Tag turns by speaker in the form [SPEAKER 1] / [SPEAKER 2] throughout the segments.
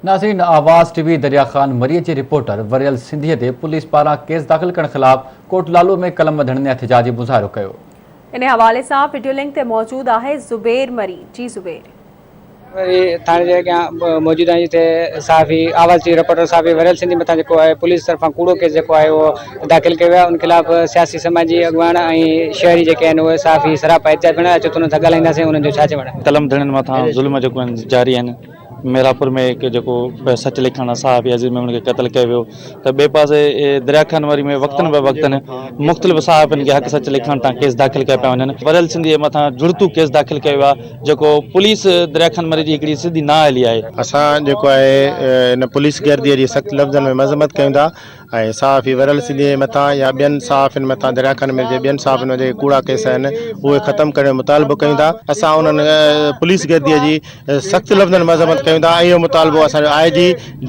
[SPEAKER 1] नाज़रीन, आवाज़ टीवी दरिया खान मरीअ जे रिपोर्टर वरियल सिंधीअ ते पुलिस पारां केस दाख़िल करण ख़िलाफ़ कोटलालू में कलम वधण ने एहतजाजी मुज़ाहिरो कयो।
[SPEAKER 2] इन हवाले से वीडियो लिंक ते मौजूद है ज़ुबैर मरी। जी ज़ुबैर।
[SPEAKER 3] थाने जे अॻियां मौजूद आहियूं जिते साफ़ी आवाज़ टीवी रिपोर्टर साफ़ी वरियल सिंधी मथां जेको आहे पुलिस तरफ़ां कूड़ो केस जेको आहे उहो दाख़िल कयो आहे। उन ख़िलाफ़ सियासी समाजी अॻुवान ऐं शहरी जेके आहिनि उहे साफ़ी सरापा एहतिजाज पिणु अचो त हुन ॻाल्हाईंदासीं उन्हनि जो छा चवणु आहे।
[SPEAKER 4] कलम धड़नि मथां ज़ुल्म जेको आहिनि जारी आहिनि। मेरापुर में हिकु जेको सच लिखण साहबी अज़ीज़ मेमन खे क़त्ल कयो वियो त ॿिए पासे दरिया खान वरी में वक़्तनि ब वक़्तनि मुख़्तलिफ़ साहिबनि खे हक़ सच लिखण तां केस दाख़िल कया पिया वञनि। वरियल सिंधी मथां जुड़तू केस दाख़िल कयो आहे जेको पुलिस दरिया खान मरी जी हिकिड़ी सिधी ना हली आहे।
[SPEAKER 5] असां जेको आहे इन पुलिस गर्दीअ जी सख़्तु लफ़्ज़नि में मज़म्मत कयूं था ऐं साफ़ी वरियल सिंधी मथां या ॿियनि साफ़िन मथां दरिया खान में जे ॿियनि साफ़िन में जेके कूड़ा केस आहिनि उहे ख़तमु करण जो मुतालबो कयूं था। असां उन्हनि पुलिस गर्दीअ जी सख़्तु लफ़्ज़नि में मज़म्मत कयूं था। इहो मुतालबो असांजो IG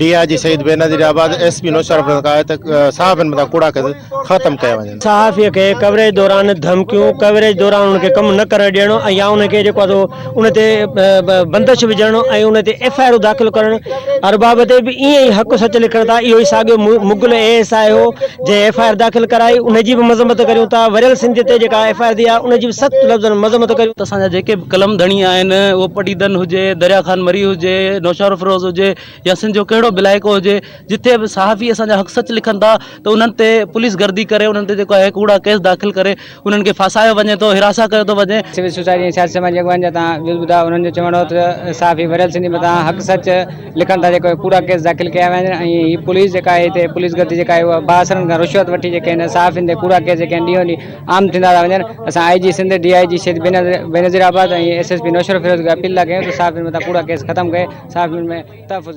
[SPEAKER 5] DIG शहीद बेनज़ीर आबाद SP नौशर आहे त साफ़िन मथां कूड़ा केस ख़तमु कया वञनि।
[SPEAKER 6] सहाफ़ीअ खे कवरेज दौरान धमकियूं, कवरेज दौरान उनखे कमु न करणु ॾियणो ऐं या उनखे जेको आहे उन ते बंदिश विझणो ऐं उन ते FIR दाख़िल करणु। अरबाब ते बि ईअं ई हक़ सच लिखण था। इहो ई साॻियो मुग़ल ASI हो जे FIR दाख़िल कराई, उनजी बि मज़म्मत करियूं था। वरियल सिंध ते जेका FIR दी आहे उनजी बि सख़्तु लफ़्ज़नि में मज़म्मत करियूं।
[SPEAKER 7] असांजा जेके बि कलम धणी आहिनि उहो पटीदन हुजे, दरिया खान मरी हुजे, नौशार फिरोज़ हुजे या सिंध जो कहिड़ो बि इलाइक़ो हुजे, जिथे बि सहाफ़ी असांजा हक़ सच लिखनि था त उन्हनि ते पुलिस गर्दी करे उन्हनि ते जेको आहे कूड़ा केस दाख़िल करे उन्हनि खे फासायो वञे थो, हिरासा कयो थो वञे।
[SPEAKER 3] सिविल सोसाइटी ऐं सियासी समाजी अॻुवान जा तव्हां ॿुधा उन्हनि जो चवणो हो त साफ़ी वरियल सिंधी मथां हक़ सच लिखण था जेको कूड़ा केस दाख़िल कया वञनि ऐं हीअ पुलिस जेका आहे हिते पुलिस गर्दी जेका आहे उहा बासरनि खां रिश्वत वठी जेके आहिनि साफ़िन ते कूड़ा केस जेके आहिनि ॾींहों ॾींहुं आम थींदा था वञनि। असां IG सिंध DIG शहीद बेनज़ीर आबाद ऐं SSP नौशर फिरोज़ खे अपील था कयूं त साफ़िन मथां कूड़ा केस ख़तमु कये, साफ़िन में तहफ़ुज़